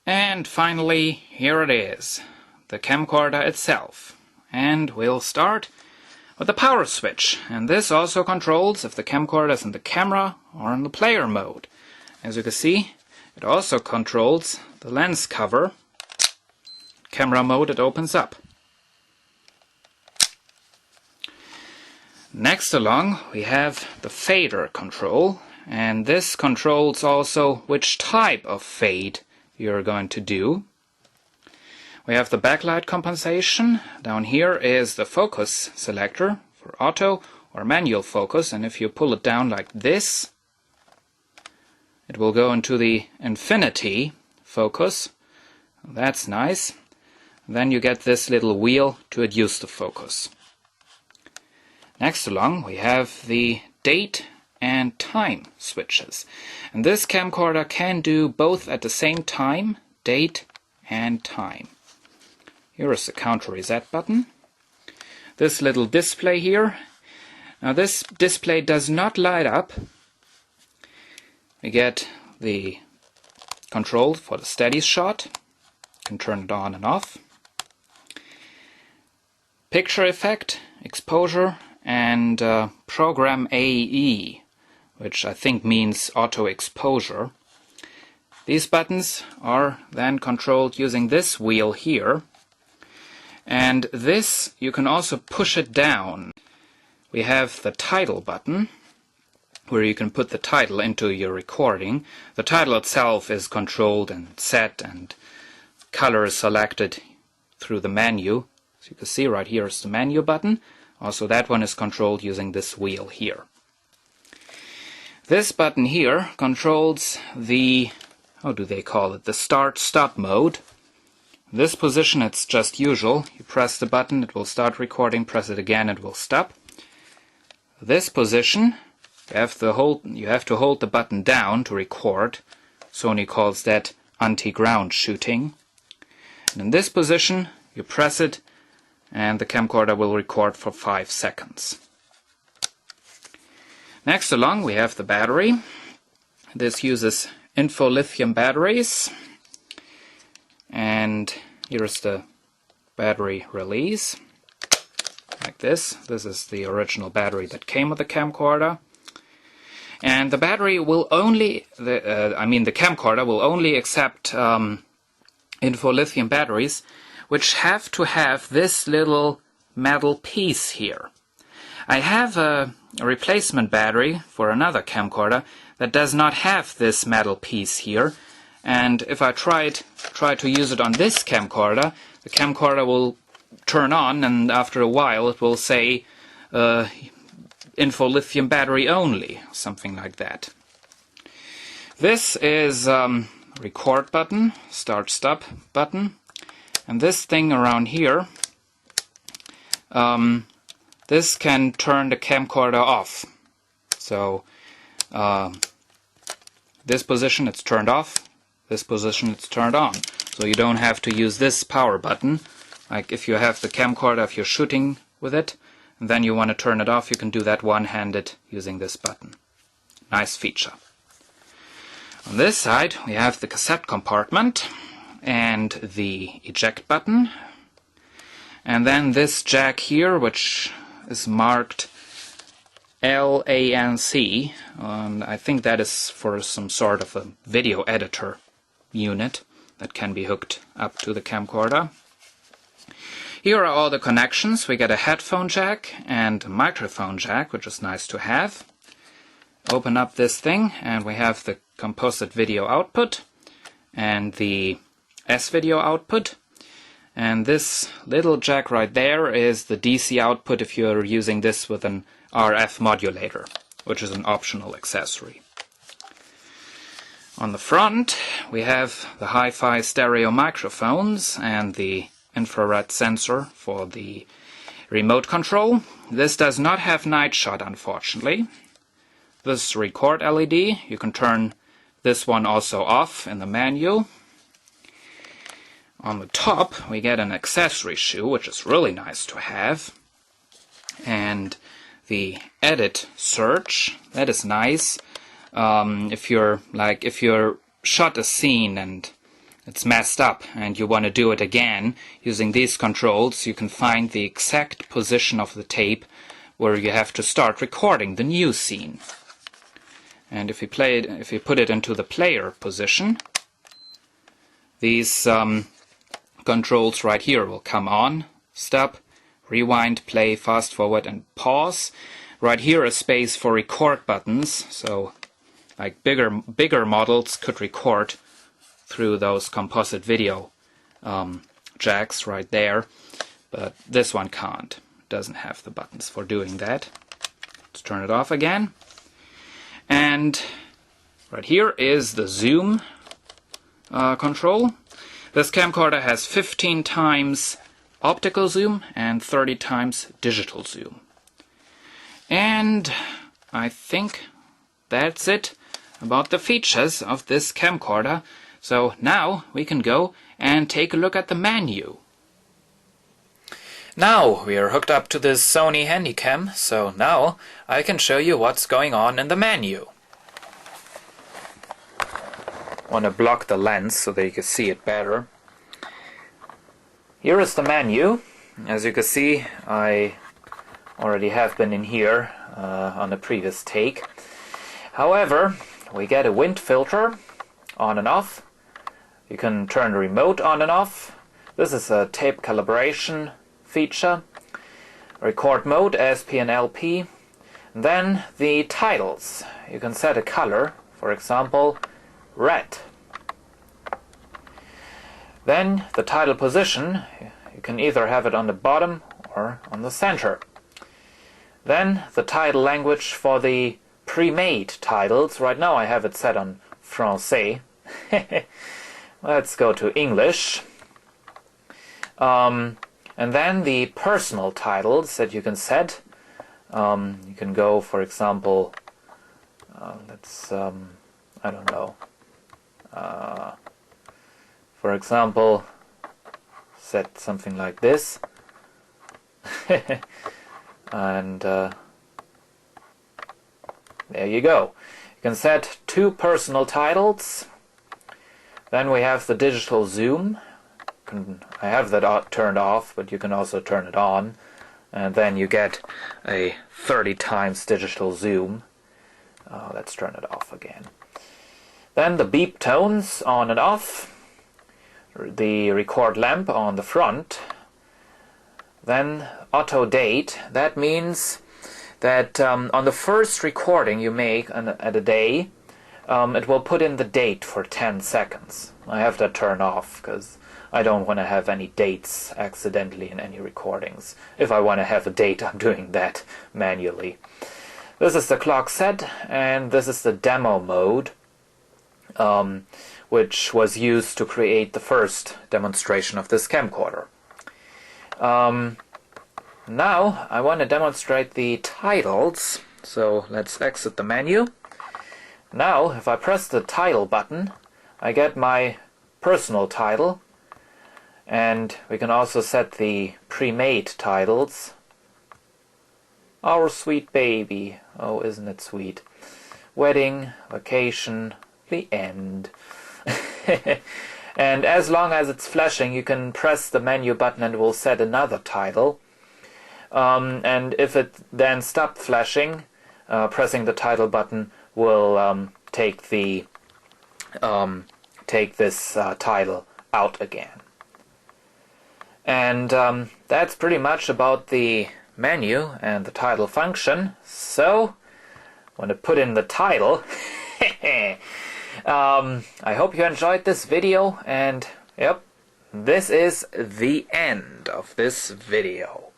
And finally, here it is, the camcorder itself. And we'll start with the power switch. And this also controls if the camcorder is in the camera or in the player mode. As you can see, it also controls the lens cover. Camera mode, it opens up. Next along, we have the fader control. And this controls also which type of fade you're going to do. We have the backlight compensation. Down here is the focus selector for auto or manual focus, and if you pull it down like this, it will go into the infinity focus. That's nice. Then you get this little wheel to adjust the focus. Next along we have the date and time switches. And this camcorder can do both at the same time, date and time. Here is the counter reset button. This little display here. Now this display does not light up. We get the control for the steady shot. You can turn it on and off. Picture effect, exposure, and program AE, which I think means auto exposure. These buttons are then controlled using this wheel here. And this, you can also push it down. We have the title button, where you can put the title into your recording. The title itself is controlled and set, and color is selected through the menu. So you can see right here is the menu button. Also that one is controlled using this wheel here. This button here controls the, how do they call it, the start-stop mode. This position, it's just usual. You press the button, it will start recording, press it again, it will stop. This position, you have to hold the button down to record. Sony calls that anti-ground shooting. And in this position, you press it, and the camcorder will record for 5 seconds. Next along we have the battery. This uses lithium batteries. And here's the battery release. Like this. This is the original battery that came with the camcorder. And the battery will only, the camcorder will only accept lithium batteries which have to have this little metal piece here. I have a replacement battery for another camcorder that does not have this metal piece here, and if I try to use it on this camcorder, the camcorder will turn on, and after a while it will say lithium battery only, something like that. This is record button, start stop button, and this thing around here, this can turn the camcorder off. So this position it's turned off, this position it's turned on. So you don't have to use this power button. Like if you have the camcorder, if you're shooting with it, and then you want to turn it off, you can do that one-handed using this button. Nice feature. On this side we have the cassette compartment and the eject button. And then this jack here, which is marked LANC, and I think that is for some sort of a video editor unit that can be hooked up to the camcorder. Here are all the connections. We get a headphone jack and a microphone jack, which is nice to have. Open up this thing and we have the composite video output and the S-video output. And this little jack right there is the DC output if you're using this with an RF modulator, which is an optional accessory. On the front we have the hi-fi stereo microphones and the infrared sensor for the remote control. This does not have night shot, unfortunately. This record LED, you can turn this one also off in the menu. On the top we get an accessory shoe, which is really nice to have, and the edit search, that is nice. If you're shot a scene and it's messed up and you want to do it again, using these controls you can find the exact position of the tape where you have to start recording the new scene. And if you put it into the player position, these controls right here will come on: stop, rewind, play, fast forward, and pause. Right here a space for record buttons, so like bigger models could record through those composite video jacks right there, but this one can't. It doesn't have the buttons for doing that. Let's turn it off again. And right here is the zoom control. This camcorder has 15 times optical zoom and 30 times digital zoom. And I think that's it about the features of this camcorder. So now we can go and take a look at the menu. Now we are hooked up to this Sony Handycam, so now I can show you what's going on in the menu. I want to block the lens so that you can see it better. Here is the menu. As you can see, I already have been in here on the previous take. However, we get a wind filter on and off. You can turn the remote on and off. This is a tape calibration feature. Record mode, ASP and LP. And then the titles. You can set a color, for example, red. Then the title position, you can either have it on the bottom or on the center. Then the title language for the pre-made titles. Right now I have it set on Francais. Let's go to English. And then the personal titles that you can set. You can go, for example, let's, I don't know, for example, set something like this. And there you go. You can set 2 personal titles. Then we have the digital zoom. I have that turned off, but you can also turn it on. And then you get a 30 times digital zoom. Let's turn it off again. Then the beep tones on and off. The record lamp on the front. Then auto date. That means that on the first recording you make at a day, it will put in the date for 10 seconds. I have that turned off because I don't want to have any dates accidentally in any recordings. If I want to have a date, I'm doing that manually. This is the clock set, and this is the demo mode, which was used to create the first demonstration of this camcorder. Now I want to demonstrate the titles, so let's exit the menu. Now if I press the title button, I get my personal title, and we can also set the pre-made titles. Our Sweet Baby, oh isn't it sweet, Wedding, Vacation, The End. And as long as it's flashing, you can press the menu button and it will set another title. And if it then stops flashing, pressing the title button will take this title out again. And that's pretty much about the menu and the title function. So when I put in the title, I hope you enjoyed this video, and yep, this is the end of this video.